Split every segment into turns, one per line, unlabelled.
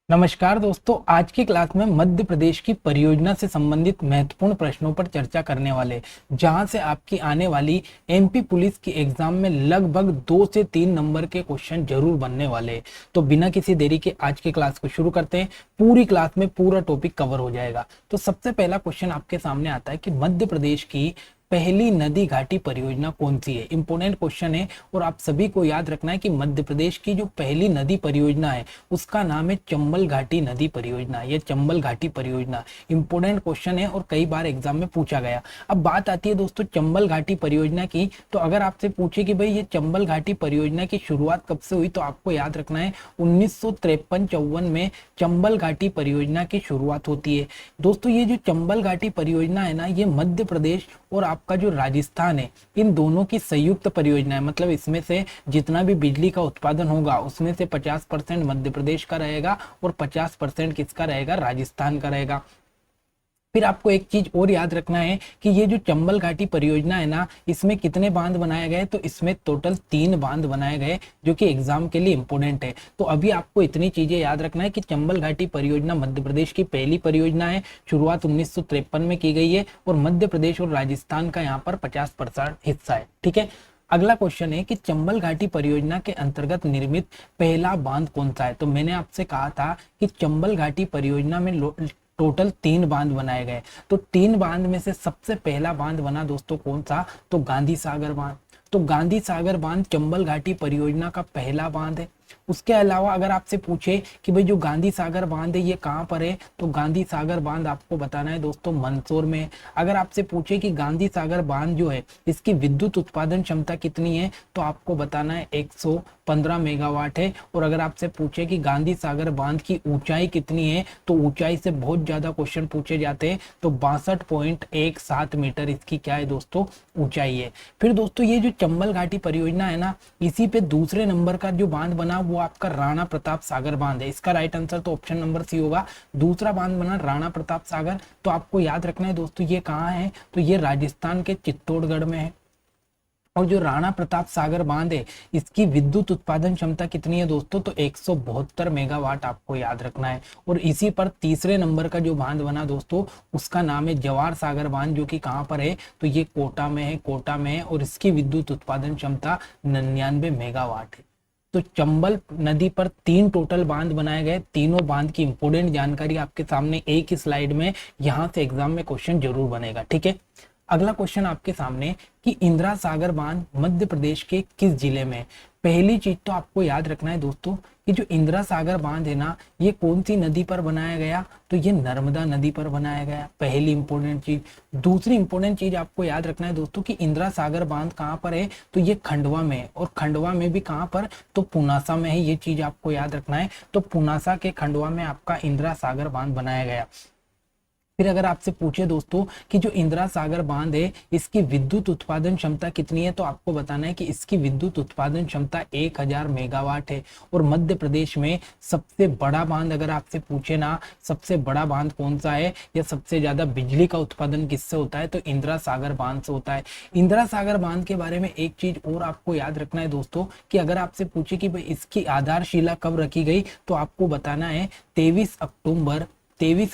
नमस्कार दोस्तों, आज की क्लास में मध्य प्रदेश की परियोजना से संबंधित महत्वपूर्ण प्रश्नों पर चर्चा करने वाले, जहां से आपकी आने वाली एमपी पुलिस की एग्जाम में लगभग 2 से 3 नंबर के क्वेश्चन जरूर बनने वाले। तो बिना किसी देरी के आज की क्लास को शुरू करते हैं। पूरी क्लास में पूरा टॉपिक कवर हो जाएगा। तो सबसे पहला क्वेश्चन आपके सामने आता है कि मध्य प्रदेश की पहली नदी घाटी परियोजना कौन सी है। इंपोर्टेंट क्वेश्चन है और आप सभी को याद रखना है कि मध्य प्रदेश की जो पहली नदी परियोजना है उसका नाम है चंबल घाटी नदी परियोजना। ये चंबल घाटी परियोजना इंपोर्टेंट क्वेश्चन है और कई बार एग्जाम में पूछा गया। अब बात आती है दोस्तों चंबल घाटी परियोजना की, तो अगर आपसे पूछे कि भाई ये चंबल घाटी परियोजना की शुरुआत कब से हुई, तो आपको याद रखना है 1953-54 में चंबल घाटी परियोजना की शुरुआत होती है। दोस्तों ये जो चंबल घाटी परियोजना है ना, ये मध्य प्रदेश और आपका जो राजस्थान है इन दोनों की संयुक्त परियोजना है। मतलब इसमें से जितना भी बिजली का उत्पादन होगा उसमें से 50% मध्य प्रदेश का रहेगा और 50% किसका रहेगा, राजस्थान का रहेगा। फिर आपको एक चीज और याद रखना है कि ये जो चंबल घाटी परियोजना है ना, इसमें कितने बांध बनाए गए, तो इसमें टोटल 3 बांध बनाए गए, जो कि एग्जाम के लिए इंपोर्टेंट है। तो अभी आपको इतनी चीजें याद रखना है कि चंबल घाटी परियोजना मध्य प्रदेश की पहली परियोजना है, शुरुआत 1953 में की गई है और मध्य प्रदेश और राजस्थान का यहाँ पर 50% हिस्सा है। ठीक है। अगला क्वेश्चन है कि चंबल घाटी परियोजना के अंतर्गत निर्मित पहला बांध कौन सा है। तो मैंने आपसे कहा था कि चंबल घाटी परियोजना में टोटल 3 बांध बनाए गए। तो 3 बांध में से सबसे पहला बांध बना दोस्तों कौन सा, तो गांधी सागर बांध। तो गांधी सागर बांध चंबल घाटी परियोजना का पहला बांध है। उसके अलावा अगर आपसे पूछे कि भाई जो गांधी सागर बांध है ये कहाँ पर है, तो गांधी सागर बांध आपको बताना है दोस्तों मंदसौर में। अगर आपसे पूछे कि गांधी सागर बांध जो है इसकी विद्युत उत्पादन क्षमता कितनी है, तो आपको बताना है 115 मेगावाट है। और अगर आपसे पूछे कि गांधी सागर बांध की ऊंचाई कितनी है, तो ऊंचाई से बहुत ज्यादा क्वेश्चन पूछे जाते हैं, तो 62.17 मीटर इसकी क्या है दोस्तों, ऊंचाई है। फिर दोस्तों ये जो चंबल घाटी परियोजना है ना, इसी पे दूसरे नंबर का जो बांध बना वो आपका राणा प्रताप सागर बांध है। इसका राइट आंसर तो ऑप्शन नंबर सी होगा। दूसरा बांध बना राणा प्रताप सागर। तो आपको याद रखना है दोस्तों ये कहाँ है, तो ये राजस्थान के चित्तौड़गढ़ में है। और जो राणा प्रताप सागर बांध है इसकी विद्युत उत्पादन क्षमता कितनी है दोस्तों, तो 172 मेगावाट आपको याद रखना है। और इसी पर तीसरे नंबर का जो बांध बना दोस्तों उसका नाम है जवार सागर बांध, जो कि कहाँ पर है, तो ये कोटा में है, कोटा में है। और इसकी विद्युत उत्पादन क्षमता 99 मेगावाट है। तो चंबल नदी पर 3 टोटल बांध बनाए गए। तीनों बांध की इंपोर्टेंट जानकारी आपके सामने एक ही स्लाइड में, यहां से एग्जाम में क्वेश्चन जरूर बनेगा। ठीक है। अगला क्वेश्चन आपके सामने कि इंदिरा सागर बांध मध्य प्रदेश के किस जिले में। पहली चीज तो आपको याद रखना है दोस्तों कि जो इंदिरा सागर बांध है ना, ये कौन सी नदी पर बनाया गया, तो ये नर्मदा नदी पर बनाया गया। पहली इंपोर्टेंट चीज। दूसरी इंपोर्टेंट चीज आपको याद रखना है दोस्तों कि इंदिरा सागर बांध कहाँ पर है, तो ये खंडवा में है। और खंडवा में भी कहाँ पर, तो पुनासा में है। ये चीज आपको याद रखना है। तो पुनासा के खंडवा में आपका इंदिरा सागर बांध बनाया गया। फिर अगर आपसे पूछे दोस्तों कि जो इंदिरा सागर बांध है इसकी विद्युत उत्पादन क्षमता कितनी है, तो आपको बताना है कि इसकी विद्युत उत्पादन क्षमता 1000 मेगावाट है। और मध्य प्रदेश में सबसे बड़ा बांध अगर आपसे पूछे ना, सबसे बड़ा बांध कौन सा है या सबसे ज्यादा बिजली का उत्पादन किससे होता है, तो इंदिरा सागर बांध से होता है। इंदिरा सागर बांध के बारे में एक चीज और आपको याद रखना है दोस्तों कि अगर आपसे पूछे कि भाई इसकी आधारशिला कब रखी गई, तो आपको बताना है 23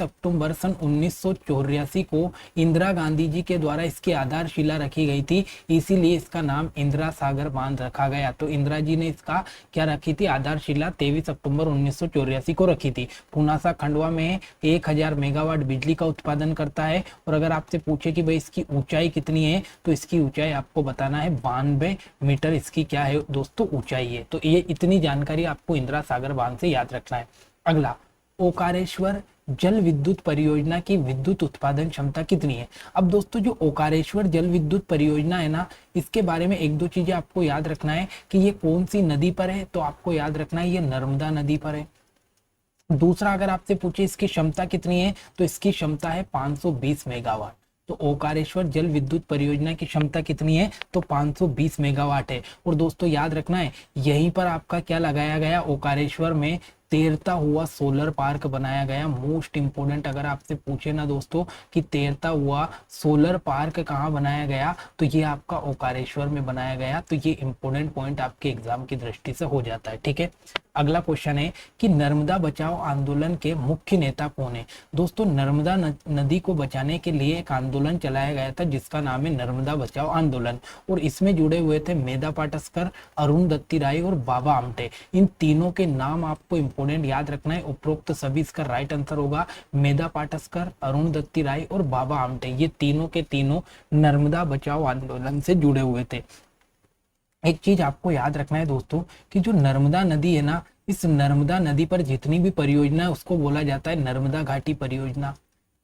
अक्टूबर सन 1984 को इंदिरा गांधी जी के द्वारा इसकी आधारशिला रखी गई थी। इसीलिए इसका नाम इंदिरा सागर बांध रखा गया। तो इंदिरा जी ने इसका क्या रखी थी, आधारशिला 23 अक्टूबर 1984 को रखी थी। पुनासा खंडवा में 1000 मेगावाट बिजली का उत्पादन करता है। और अगर आपसे पूछे कि भाई इसकी ऊंचाई कितनी है, तो इसकी ऊंचाई आपको बताना है 92 मीटर इसकी क्या है दोस्तों, ऊंचाई है। तो ये इतनी जानकारी आपको इंदिरा सागर बांध से याद रखना है। अगला, ओकारेश्वर जल विद्युत परियोजना की विद्युत उत्पादन क्षमता कितनी है। अब दोस्तों जो ओकारेश्वर जल विद्युत परियोजना है ना, इसके बारे में एक दो चीजें आपको याद रखना है कि ये कौन सी नदी पर है, तो आपको याद रखना है ये नर्मदा नदी पर है। दूसरा अगर आपसे पूछे इसकी क्षमता कितनी है, तो इसकी क्षमता है 520 मेगावाट। तो ओकारेश्वर जल विद्युत परियोजना की क्षमता कितनी है, तो 520 मेगावाट है। और दोस्तों याद रखना है यहीं पर आपका क्या लगाया गया, ओकारेश्वर में तैरता हुआ सोलर पार्क बनाया गया। मोस्ट इंपोर्टेंट अगर आपसे पूछे ना दोस्तों कि तैरता हुआ सोलर पार्क कहाँ बनाया गया, तो ये आपका ओकारेश्वर में बनाया गया। तो ये इंपोर्टेंट पॉइंट आपके एग्जाम की दृष्टि से हो जाता है। ठीक है, अगला क्वेश्चन है कि नर्मदा बचाओ आंदोलन के मुख्य नेता कौन है। दोस्तों नर्मदा नदी को बचाने के लिए एक आंदोलन चलाया गया था जिसका नाम है नर्मदा बचाओ आंदोलन, और इसमें जुड़े हुए थे मेधा पाटस्कर, अरुणदत्ती राय और बाबा आमटे। इन तीनों के नाम आपको इंपोर्टेंट याद रखना है। उपरोक्त सभी इसका राइट आंसर होगा। मेधा पाटस्कर, अरुणदत्ती राय और बाबा आमटे, ये तीनों के तीनों नर्मदा बचाओ आंदोलन से जुड़े हुए थे। एक चीज आपको याद रखना है दोस्तों कि जो नर्मदा नदी है ना, इस नर्मदा नदी पर जितनी भी परियोजना है उसको बोला जाता है नर्मदा घाटी परियोजना,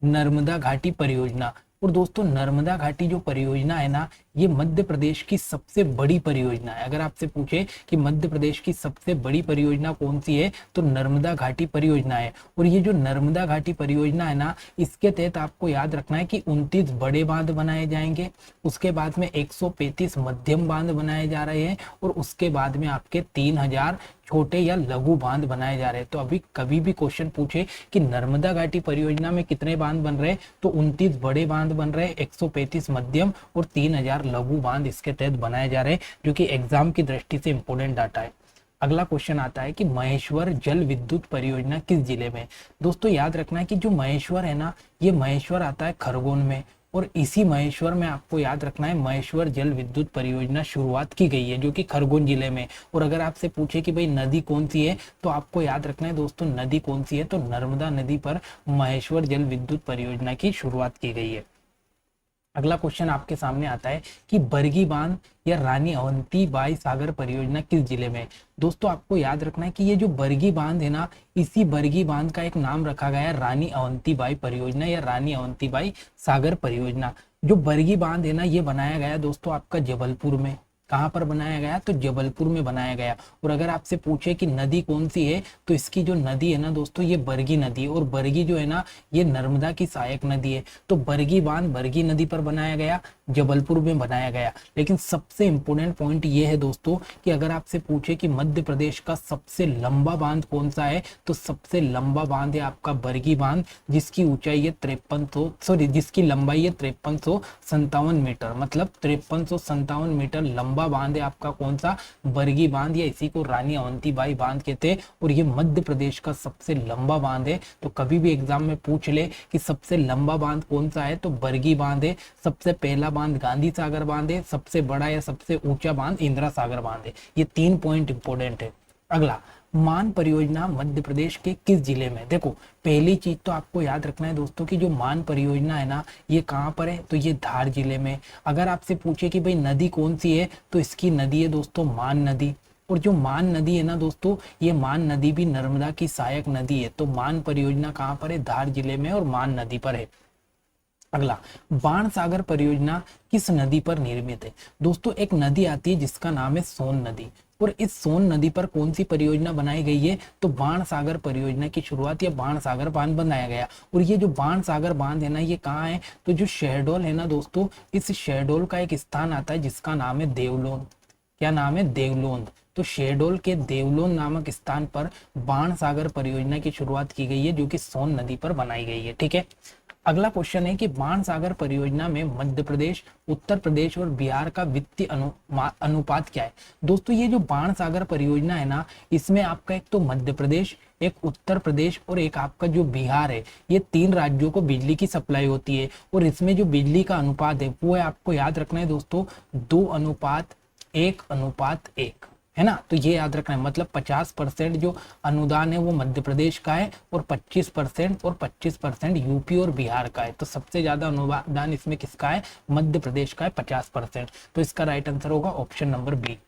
नर्मदा घाटी परियोजना। और दोस्तों नर्मदा घाटी जो परियोजना है ना, ये मध्य प्रदेश की सबसे बड़ी परियोजना है। अगर आपसे पूछे कि मध्य प्रदेश की सबसे बड़ी परियोजना कौन सी है, तो नर्मदा घाटी परियोजना है। और ये जो नर्मदा घाटी परियोजना है ना, इसके तहत आपको याद रखना है कि 29 बड़े बांध बनाए जाएंगे, उसके बाद में 135 मध्यम बांध बनाए जा रहे हैं, और उसके बाद में आपके 3000 छोटे या लघु बांध बनाए जा रहे हैं। तो अभी कभी भी क्वेश्चन पूछे कि नर्मदा घाटी परियोजना में कितने बांध बन रहे हैं, तो 29 बड़े बांध बन रहे हैं, 135 मध्यम और 3000 लघु बांध इसके तहत बनाए जा रहे हैं, जो कि एग्जाम की दृष्टि से इंपोर्टेंट डाटा है। अगला क्वेश्चन आता है कि महेश्वर जल विद्युत परियोजना किस जिले में। दोस्तों याद रखना है कि जो महेश्वर है ना, ये महेश्वर आता है खरगोन में, और इसी महेश्वर में आपको याद रखना है महेश्वर जल विद्युत परियोजना शुरुआत की गई है, जो कि खरगोन जिले में। और अगर आपसे पूछे कि भाई नदी कौन सी है, तो आपको याद रखना है दोस्तों नदी कौन सी है, तो नर्मदा नदी पर महेश्वर जल विद्युत परियोजना की शुरुआत की गई है। अगला क्वेश्चन आपके सामने आता है कि बरगी बांध या रानी अवंतीबाई सागर परियोजना किस जिले में। दोस्तों आपको याद रखना है कि ये जो बरगी बांध है ना, इसी बरगी बांध का एक नाम रखा गया है रानी अवंतीबाई परियोजना या रानी अवंतीबाई सागर परियोजना। जो बरगी बांध है ना, ये बनाया गया दोस्तों आपका जबलपुर में। कहाँ पर बनाया गया, तो जबलपुर में बनाया गया। और अगर आपसे पूछे कि नदी कौन सी है, तो इसकी जो नदी है ना दोस्तों, ये बरगी नदी है, और बरगी जो है ना, ये नर्मदा की सहायक नदी है। तो बरगी बांध बरगी नदी पर बनाया गया, जबलपुर में बनाया गया। लेकिन सबसे इंपोर्टेंट पॉइंट ये है दोस्तों कि अगर आपसे पूछे कि मध्य प्रदेश का सबसे लंबा बांध कौन सा है, तो सबसे लंबा बांध है आपका बरगी बांध, जिसकी ऊंचाई है जिसकी लंबाई है 5357 मीटर, मतलब 5357 मीटर लंबा बांध है आपका कौन सा, बरगी बांध, या इसी को रानी अवंतीबाई बांध कहते हैं। और ये मध्य प्रदेश का सबसे लंबा बांध है। तो कभी भी एग्जाम में पूछ ले कि सबसे लंबा बांध कौन सा है, तो बरगी बांध है। सबसे पहला बांध गांधी सागर बांध है, सबसे बड़ा या सबसे ऊंचा बांध इंदिरा सागर बांध है। ये 3 पॉइंट इंपोर्टेंट है। अगला, मान परियोजना मध्य प्रदेश के किस जिले में। देखो पहली चीज तो आपको याद रखना है दोस्तों कि जो मान परियोजना है ना, ये कहाँ पर है, तो ये धार जिले में। अगर आपसे पूछे कि भाई नदी कौन सी है, तो इसकी नदी है दोस्तों मान नदी। और जो मान नदी है ना दोस्तों, ये मान नदी भी नर्मदा की सहायक नदी है। तो मान परियोजना कहाँ पर है, धार जिले में, और मान नदी पर है। अगला, बाण सागर परियोजना किस नदी पर निर्मित है। दोस्तों एक नदी आती है जिसका नाम है सोन नदी, और इस सोन नदी पर कौन सी परियोजना बनाई गई है, तो बाण सागर परियोजना की शुरुआत या बाण सागर बांध बनाया गया। और ये जो बाण सागर बांध है ना, ये कहाँ है, तो जो शहडोल है ना दोस्तों, इस शहडोल का एक स्थान आता है जिसका नाम है देवलोन। क्या नाम है, देवलोन। तो शहडोल के देवलोन नामक स्थान पर बाण सागर परियोजना की शुरुआत की गई है, जो कि सोन नदी पर बनाई गई है। ठीक है, अगला क्वेश्चन है कि बाण सागर परियोजना में मध्य प्रदेश, उत्तर प्रदेश और बिहार का वित्तीय अनुपात क्या है। दोस्तों ये जो बाण सागर परियोजना है ना, इसमें आपका एक तो मध्य प्रदेश, एक उत्तर प्रदेश और एक आपका जो बिहार है, ये 3 राज्यों को बिजली की सप्लाई होती है। और इसमें जो बिजली का अनुपात है वो है, आपको याद रखना है दोस्तों, 2:1:1 है ना। तो ये याद रखना है, मतलब 50% जो अनुदान है वो मध्य प्रदेश का है, और 25% यूपी और बिहार का है। तो सबसे ज्यादा अनुदान इसमें किसका है, मध्य प्रदेश का है, 50%। तो इसका राइट आंसर होगा ऑप्शन नंबर बी।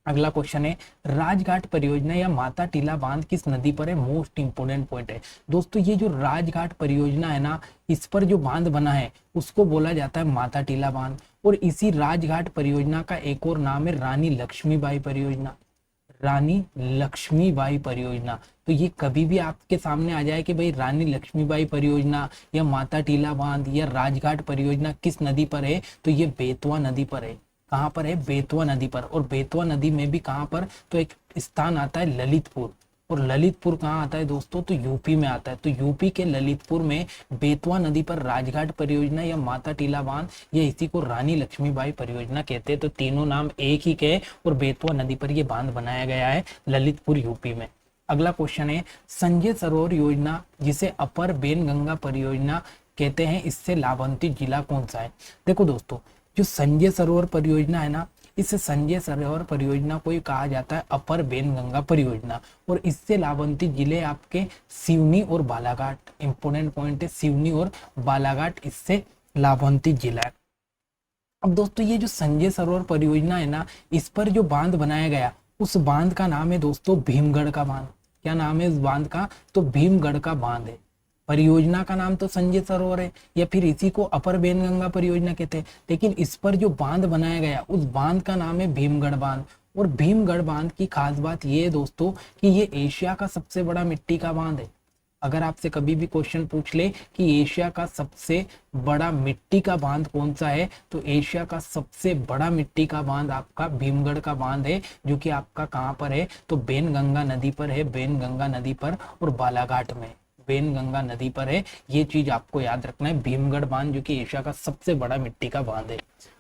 अगला क्वेश्चन है, राजघाट परियोजना या माता टीला बांध किस नदी पर है। मोस्ट इंपोर्टेंट पॉइंट है दोस्तों, ये जो राजघाट परियोजना है ना, इस पर जो बांध बना है उसको बोला जाता है माता टीला बांध। और इसी राजघाट परियोजना का एक और नाम है रानी लक्ष्मीबाई परियोजना, रानी लक्ष्मीबाई परियोजना। तो ये कभी भी आपके सामने आ जाए कि भाई रानी लक्ष्मीबाई परियोजना या माता टीला बांध या राजघाट परियोजना किस नदी पर है, तो ये बेतवा नदी पर है। कहाँ पर है, बेतवा नदी पर। और बेतवा नदी में भी कहाँ पर, तो एक स्थान आता है ललितपुर। और ललितपुर कहाँ आता है दोस्तों, तो यूपी में आता है। तो यूपी के ललितपुर में बेतवा नदी पर राजघाट परियोजना या माता टीला बांध या इसी को रानी लक्ष्मीबाई परियोजना कहते हैं। तो तीनों नाम एक ही के और बेतवा नदी पर यह बांध बनाया गया है ललितपुर यूपी में। अगला क्वेश्चन है संजय सरोवर योजना जिसे अपर बेनगंगा परियोजना कहते हैं, इससे लाभान्वित जिला कौन सा है। देखो दोस्तों, जो संजय सरोवर परियोजना है ना, इस संजय सरोवर परियोजना को कहा जाता है अपर बेनगंगा परियोजना, और इससे लाभान्वित जिले आपके सिवनी और बालाघाट। इंपोर्टेंट पॉइंट है, सिवनी और बालाघाट इससे लाभान्वित जिला है। अब दोस्तों ये जो संजय सरोवर परियोजना है ना, इस पर जो बांध बनाया गया उस बांध का नाम है दोस्तों भीमगढ़ का बांध। क्या नाम है उस बांध का, तो भीमगढ़ का बांध है। परियोजना का नाम तो संजय सरोवर है या फिर इसी को अपर बेनगंगा परियोजना कहते हैं, लेकिन इस पर जो बांध बनाया गया उस बांध का नाम है भीमगढ़ बांध। और भीमगढ़ बांध की खास बात ये है दोस्तों कि ये एशिया का सबसे बड़ा मिट्टी का बांध है। अगर आपसे कभी भी क्वेश्चन पूछ ले कि एशिया का सबसे बड़ा मिट्टी का बांध कौन सा है, तो एशिया का सबसे बड़ा मिट्टी का बांध आपका भीमगढ़ का बांध है, जो कि आपका कहाँ पर है, तो बेनगंगा नदी पर है, बेनगंगा नदी पर और बालाघाट में बेनगंगा नदी पर है। ये चीज आपको याद रखना है, भीमगढ़ बांध जो कि एशिया का सबसे बड़ा मिट्टी का बांध है।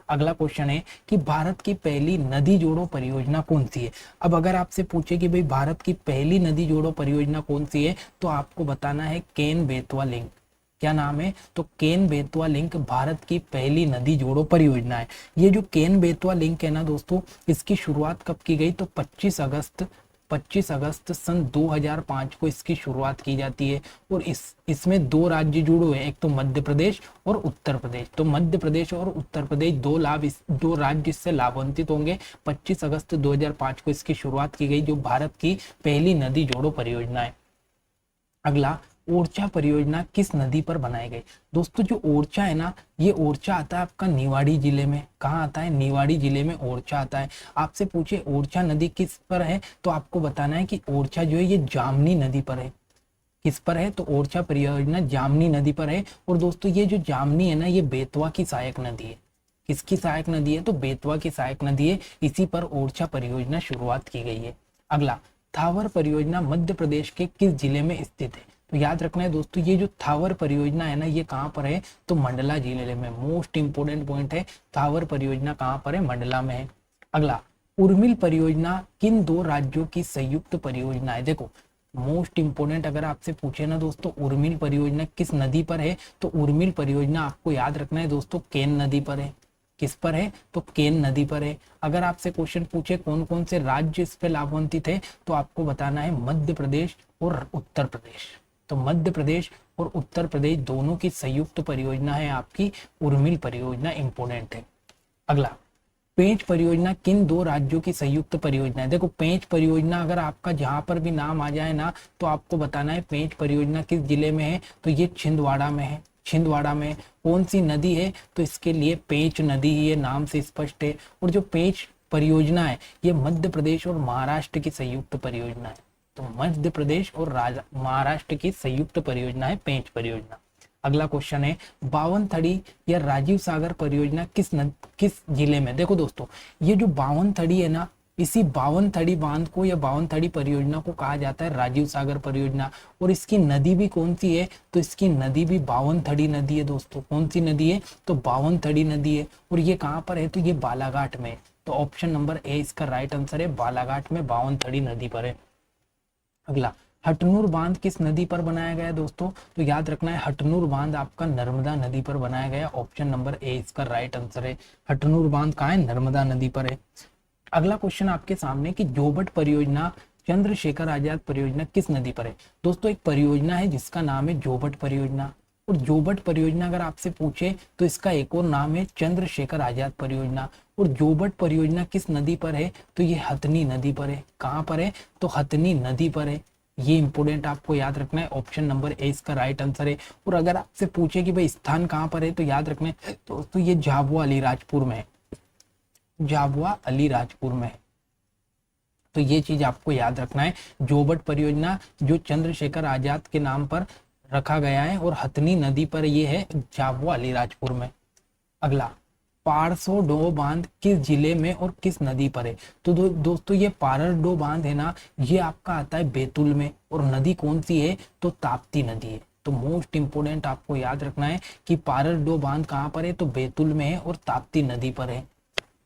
अगला क्वेश्चन है कि भारत की पहली नदी जोड़ो परियोजना कौन सी है। अब अगर आपसे पूछे कि भाई भारत की पहली नदी जोड़ो परियोजना कौन सी है, तो आपको बताना है केन बेतवा लिंक। क्या नाम है, तो केन बेतवा लिंक भारत की पहली नदी जोड़ो परियोजना है। ये जो केन बेतवा लिंक है ना दोस्तों, इसकी शुरुआत कब की गई, तो 25 अगस्त सन 2005 को इसकी शुरुआत की जाती है। और इसमें दो राज्य जुड़े हुए हैं, एक तो मध्य प्रदेश और उत्तर प्रदेश। तो मध्य प्रदेश और उत्तर प्रदेश दो राज्य इससे लाभान्वित होंगे। 25 अगस्त 2005 को इसकी शुरुआत की गई, जो भारत की पहली नदी जोड़ो परियोजना है। अगला, ओरछा परियोजना किस नदी पर बनाई गई। दोस्तों जो ओरछा है ना, ये ओरछा आता है आपका निवाड़ी जिले में। कहाँ आता है, निवाड़ी जिले में ओरछा आता है। आपसे पूछे ओरछा नदी किस पर है, तो आपको बताना है कि ओरछा जो है ये जामनी नदी पर है। किस पर है, तो ओरछा परियोजना जामनी नदी पर है। और दोस्तों ये जो जामनी है ना, ये बेतवा की सहायक नदी है। किसकी सहायक नदी है, तो बेतवा की सहायक नदी है। इसी पर ओरछा परियोजना शुरुआत की गई है। अगला, थावर परियोजना मध्य प्रदेश के किस जिले में स्थित है। तो याद रखना है दोस्तों, ये जो थावर परियोजना है ना, ये कहाँ पर है, तो मंडला जिले में। मोस्ट इंपोर्टेंट पॉइंट है, थावर परियोजना कहाँ पर है, मंडला में है। अगला, उर्मिल परियोजना किन दो राज्यों की संयुक्त परियोजना है। देखो मोस्ट इंपोर्टेंट, अगर आपसे पूछे ना दोस्तों उर्मिल परियोजना किस नदी पर है, तो उर्मिल परियोजना आपको याद रखना है दोस्तों केन नदी पर है। किस पर है, तो केन नदी पर है। अगर आपसे क्वेश्चन पूछे कौन कौन से राज्य इस पे लाभान्वित है, तो आपको बताना है मध्य प्रदेश और उत्तर प्रदेश। तो मध्य प्रदेश और उत्तर प्रदेश दोनों की संयुक्त परियोजना है आपकी उर्मिल परियोजना, इंपोर्टेंट है। अगला, पेंच परियोजना किन दो राज्यों की संयुक्त परियोजना है। देखो पेंच परियोजना अगर आपका जहां पर भी नाम आ जाए ना, तो आपको बताना है पेंच परियोजना किस जिले में है, तो ये छिंदवाड़ा में है। छिंदवाड़ा में कौन सी नदी है, तो इसके लिए पेंच नदी ही है, नाम से स्पष्ट है। और जो पेंच परियोजना है ये मध्य प्रदेश और महाराष्ट्र की संयुक्त परियोजना है। तो मध्य प्रदेश और महाराष्ट्र की संयुक्त परियोजना है पेंच परियोजना। अगला क्वेश्चन है बावन थड़ी या राजीव सागर परियोजना किस जिले में। देखो दोस्तों ये जो बावन थड़ी है ना, इसी बावन थड़ी बांध को या बावन थड़ी परियोजना को कहा जाता है राजीव सागर परियोजना। और इसकी नदी भी कौन सी है, तो इसकी नदी भी बावन थड़ी नदी है दोस्तों। कौन सी नदी है, तो बावन थड़ी नदी है। और ये कहाँ पर है, तो ये बालाघाट में। तो ऑप्शन नंबर ए इसका राइट आंसर है, बालाघाट में बावन थड़ी नदी पर है। अगला, हटनूर बांध किस नदी पर बनाया गया दोस्तों, तो याद रखना है हटनूर बांध आपका नर्मदा नदी पर बनाया गया। ऑप्शन नंबर ए इसका राइट आंसर है, हटनूर बांध कहाँ है, नर्मदा नदी पर है। अगला क्वेश्चन आपके सामने कि जोबट परियोजना चंद्रशेखर आजाद परियोजना किस नदी पर है। दोस्तों एक परियोजना है जिसका नाम है जोबट परियोजना। और जोबट परियोजना अगर आपसे पूछे तो इसका एक और नाम है चंद्रशेखर आजाद परियोजना। और जोबट परियोजना किस नदी पर है, तो ये हथनी नदी पर है। कहाँ पर है, तो हथनी नदी पर है। ये इंपोर्टेंट आपको याद रखना है, ऑप्शन नंबर ए इसका राइट आंसर है। और अगर आपसे पूछे कि भाई स्थान कहाँ पर है, तो याद रखना है दोस्तों ये झाबुआ अलीराजपुर में है। झाबुआ अलीराजपुर में है। तो ये चीज आपको याद रखना है, जोबट परियोजना जो चंद्रशेखर आजाद के नाम पर रखा गया है और हथनी नदी पर ये है झाबुआ अलीराजपुर में। अगला, पारसोडो बांध किस जिले में और किस नदी पर है? तो दोस्तों ये पारसडो बांध है ना, ये आपका आता है बैतूल में, और नदी कौन सी है? तो ताप्ती नदी है। तो मोस्ट इंपोर्टेंट आपको याद रखना है कि पारसडो बांध कहाँ पर है? तो बैतूल में है और ताप्ती नदी पर है।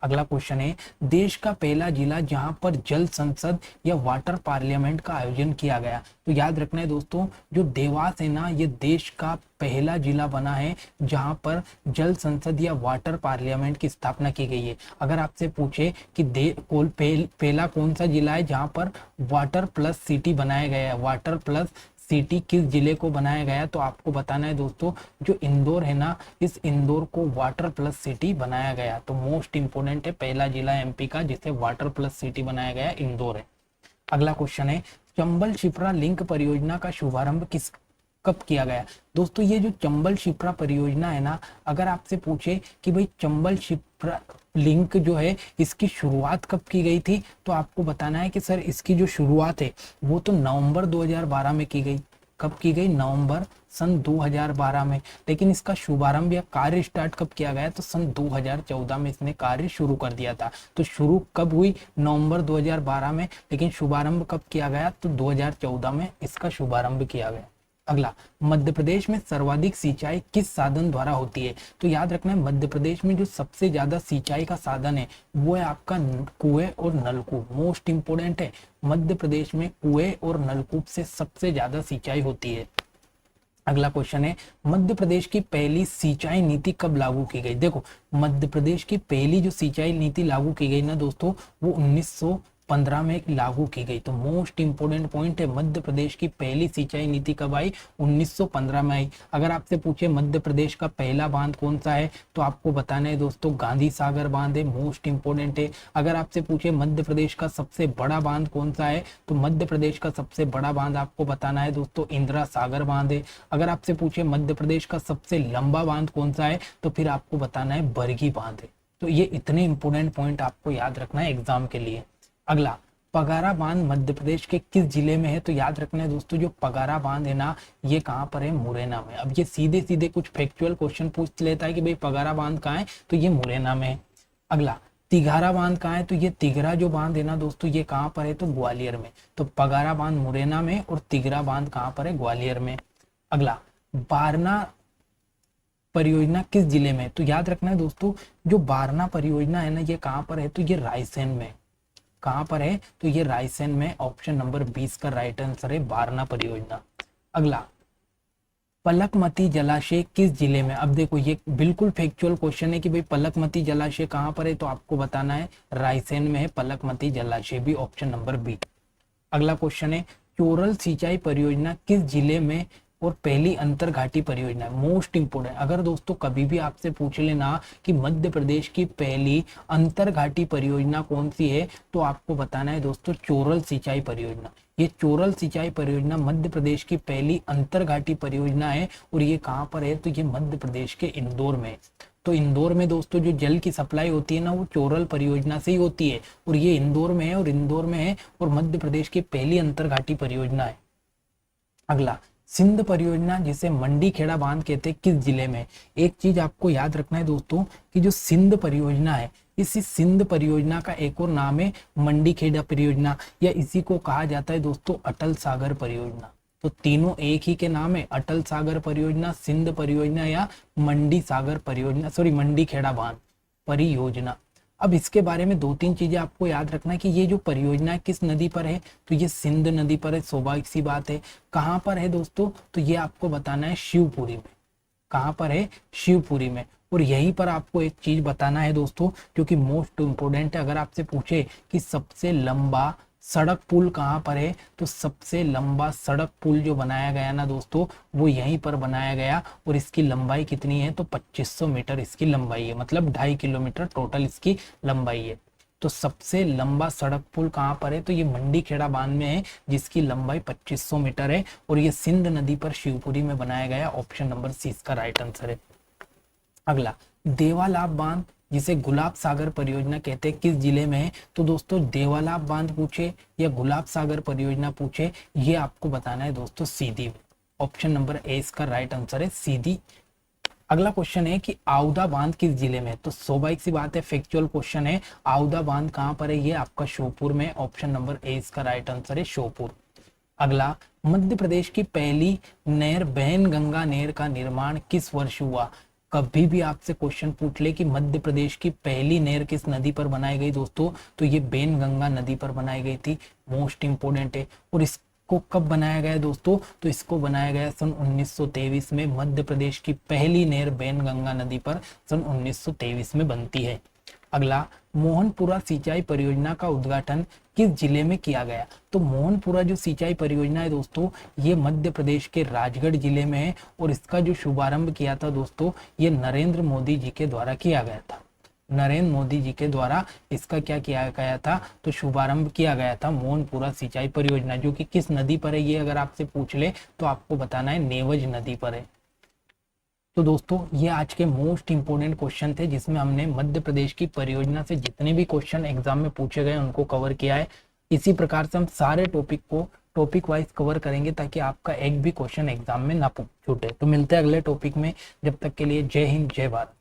अगला क्वेश्चन है, देश का पहला जिला जहां पर जल संसद या वाटर पार्लियामेंट का आयोजन किया गया। तो याद रखना है दोस्तों, जो देवास है ना, ये देश का पहला जिला बना है जहां पर जल संसद या वाटर पार्लियामेंट की स्थापना की गई है। अगर आपसे पूछे कि पहला कौन सा जिला है जहां पर वाटर प्लस सिटी बनाया गया है, वाटर प्लस सिटी किस जिले को बनाया गया, तो आपको बताना है दोस्तों, जो इंदौर है ना, इस इंदौर को वाटर प्लस सिटी बनाया गया। तो मोस्ट इंपोर्टेंट है, पहला जिला एमपी का जिसे वाटर प्लस सिटी बनाया गया इंदौर है। अगला क्वेश्चन है, चंबल शिप्रा लिंक परियोजना का शुभारंभ कब किया गया? दोस्तों ये जो चंबल शिप्रा परियोजना है ना, अगर आपसे पूछे कि भाई चंबल शिप्रा लिंक जो है इसकी शुरुआत कब की गई थी, तो आपको बताना है कि सर इसकी जो शुरुआत है वो तो नवंबर 2012 में की गई। कब की गई? नवंबर सन 2012 में। लेकिन इसका शुभारंभ या कार्य स्टार्ट कब किया गया? तो सन 2014 में इसने कार्य शुरू कर दिया था। तो शुरू कब हुई? नवंबर 2012 में, लेकिन शुभारंभ कब किया गया? तो 2014 में इसका शुभारंभ किया गया। अगला, मध्य प्रदेश में सर्वाधिक सिंचाई किस साधन द्वारा होती है? तो याद रखना है, मध्य प्रदेश में जो सबसे ज्यादा सिंचाई का साधन है वो है आपका कुएं और नलकूप। मोस्ट इंपोर्टेंट है, मध्य प्रदेश में कुएं और नलकूप से सबसे ज्यादा सिंचाई होती है। अगला क्वेश्चन है, मध्य प्रदेश की पहली सिंचाई नीति कब लागू की गई? देखो, मध्य प्रदेश की पहली जो सिंचाई नीति लागू की गई ना दोस्तों, वो 1915 में लागू की गई। तो मोस्ट इंपोर्टेंट पॉइंट है, मध्य प्रदेश की पहली सिंचाई नीति कब आई? 1915 में आई। अगर आपसे पूछे मध्य प्रदेश का पहला बांध कौन सा है, तो आपको बताना है दोस्तों गांधी सागर बांध है। मोस्ट इंपोर्टेंट है। अगर आपसे पूछे मध्य प्रदेश का सबसे बड़ा बांध कौन सा है, तो मध्य प्रदेश का सबसे बड़ा बांध आपको बताना है दोस्तों इंदिरा सागर बांध है। अगर आपसे पूछे मध्य प्रदेश का सबसे लंबा बांध कौन सा है, तो फिर आपको बताना है बरगी बांध है। तो ये इतने इंपोर्टेंट पॉइंट आपको याद रखना है एग्जाम के लिए। अगला, पगारा बांध मध्य प्रदेश के किस जिले में है? तो याद रखना है दोस्तों, जो पगारा बांध है ना, ये कहाँ पर है? मुरैना में। अब ये सीधे सीधे कुछ फैक्चुअल क्वेश्चन पूछ लेता है कि भाई पगारा बांध कहाँ है, तो ये मुरैना में है। अगला, तिघारा बांध कहाँ है? तो ये तिघरा जो बांध है ना दोस्तों, ये कहाँ पर है? तो ग्वालियर में। तो पगारा बांध मुरैना में और तिघरा बांध कहाँ पर है? ग्वालियर में। अगला, बारना परियोजना किस जिले में? तो याद रखना है दोस्तों, जो बारना परियोजना है ना, ये कहाँ पर है? तो ये रायसेन में। कहां पर है? तो ये रायसेन में। ऑप्शन नंबर 20 का राइट आंसर है बारना परियोजना। अगला, पलकमती जलाशय किस जिले में? अब देखो, ये बिल्कुल फैक्चुअल क्वेश्चन है कि भाई पलकमती जलाशय कहां पर है, तो आपको बताना है रायसेन में है पलकमती जलाशय भी। Option number B. अगला क्वेश्चन है, चोरल सिंचाई परियोजना किस जिले में और पहली अंतरघाटी परियोजना है? Most important. अगर दोस्तों कभी भी आपसे पूछ लेना कि मध्य प्रदेश की पहली अंतरघाटी परियोजना कौन सी है, तो आपको बताना है दोस्तों चोरल सिंचाई परियोजना। ये चोरल सिंचाई परियोजना मध्य प्रदेश की पहली अंतरघाटी परियोजना है, और ये कहाँ पर है? तो ये मध्य प्रदेश के इंदौर में। तो इंदौर में दोस्तों जो जल की सप्लाई होती है ना, वो चोरल परियोजना से ही होती है, और ये इंदौर में है, और इंदौर में है और मध्य प्रदेश की पहली अंतरघाटी परियोजना है। अगला, सिंध परियोजना जिसे मंडी खेड़ा बांध कहते हैं किस जिले में? एक चीज आपको याद रखना है दोस्तों कि जो सिंध परियोजना है, इसी सिंध परियोजना का एक और नाम है मंडी खेड़ा परियोजना, या इसी को कहा जाता है दोस्तों अटल सागर परियोजना। तो तीनों एक ही के नाम है, अटल सागर परियोजना, सिंध परियोजना या मंडी सागर परियोजना, सॉरी मंडी खेड़ा बांध परियोजना। अब इसके बारे में दो तीन चीजें आपको याद रखना है कि ये जो परियोजना है किस नदी पर है, तो ये सिंध नदी पर है, स्वाभाविक सी बात है। कहाँ पर है दोस्तों? तो ये आपको बताना है शिवपुरी में। कहाँ पर है? शिवपुरी में। और यहीं पर आपको एक चीज बताना है दोस्तों, जो कि मोस्ट इंपोर्टेंट है। अगर आपसे पूछे कि सबसे लंबा सड़क पुल कहाँ पर है, तो सबसे लंबा सड़क पुल जो बनाया गया ना दोस्तों, वो यहीं पर बनाया गया, और इसकी लंबाई कितनी है? तो 2500 मीटर इसकी लंबाई है, मतलब 2.5 किलोमीटर टोटल इसकी लंबाई है। तो सबसे लंबा सड़क पुल कहाँ पर है? तो ये मंडी खेड़ा बांध में है, जिसकी लंबाई 2500 मीटर है, और ये सिंध नदी पर शिवपुरी में बनाया गया। ऑप्शन नंबर सी इसका राइट आंसर है। अगला, देवालाप बांध जिसे गुलाब सागर परियोजना कहते हैं किस जिले में है? तो दोस्तों देवालाप बांध पूछे या गुलाब सागर परियोजना पूछे, ये आपको बताना है दोस्तों सीधी में। ऑप्शन नंबर ए इसका राइट आंसर है सीधी अगला क्वेश्चन है कि आउदा बांध किस जिले में है? तो स्वाभाविक सी बात है, फैक्चुअल क्वेश्चन है। आउदा बांध कहाँ पर है? ये आपका श्योपुर में। ऑप्शन नंबर ए इसका राइट आंसर है, श्योपुर। अगला, मध्य प्रदेश की पहली नहर बैनगंगा नहर का निर्माण किस वर्ष हुआ? कभी भी आपसे क्वेश्चन पूछ ले कि मध्य प्रदेश की पहली नहर किस नदी पर बनाई गई दोस्तों, तो ये बैनगंगा नदी पर बनाई गई थी। मोस्ट इंपोर्टेंट है। और इसको कब बनाया गया दोस्तों? तो इसको बनाया गया सन 1923 में। मध्य प्रदेश की पहली नहर बैनगंगा नदी पर सन 1923 में बनती है। अगला, मोहनपुरा सिंचाई परियोजना का उद्घाटन किस जिले में किया गया? तो मोहनपुरा जो सिंचाई परियोजना है दोस्तों, ये मध्य प्रदेश के राजगढ़ जिले में है। और इसका जो शुभारंभ किया था दोस्तों, ये नरेंद्र मोदी जी के द्वारा किया गया था। नरेंद्र मोदी जी के द्वारा इसका क्या किया गया था? तो शुभारंभ किया गया था मोहनपुरा सिंचाई परियोजना, जो कि किस नदी पर है, ये अगर आपसे पूछ ले तो आपको बताना है नेवज नदी पर है। तो दोस्तों, ये आज के मोस्ट इंपोर्टेंट क्वेश्चन थे, जिसमें हमने मध्य प्रदेश की परियोजना से जितने भी क्वेश्चन एग्जाम में पूछे गए उनको कवर किया है। इसी प्रकार से हम सारे टॉपिक को टॉपिक वाइज कवर करेंगे, ताकि आपका एक भी क्वेश्चन एग्जाम में ना छूटे। तो मिलते हैं अगले टॉपिक में। जब तक के लिए जय हिंद, जय भारत।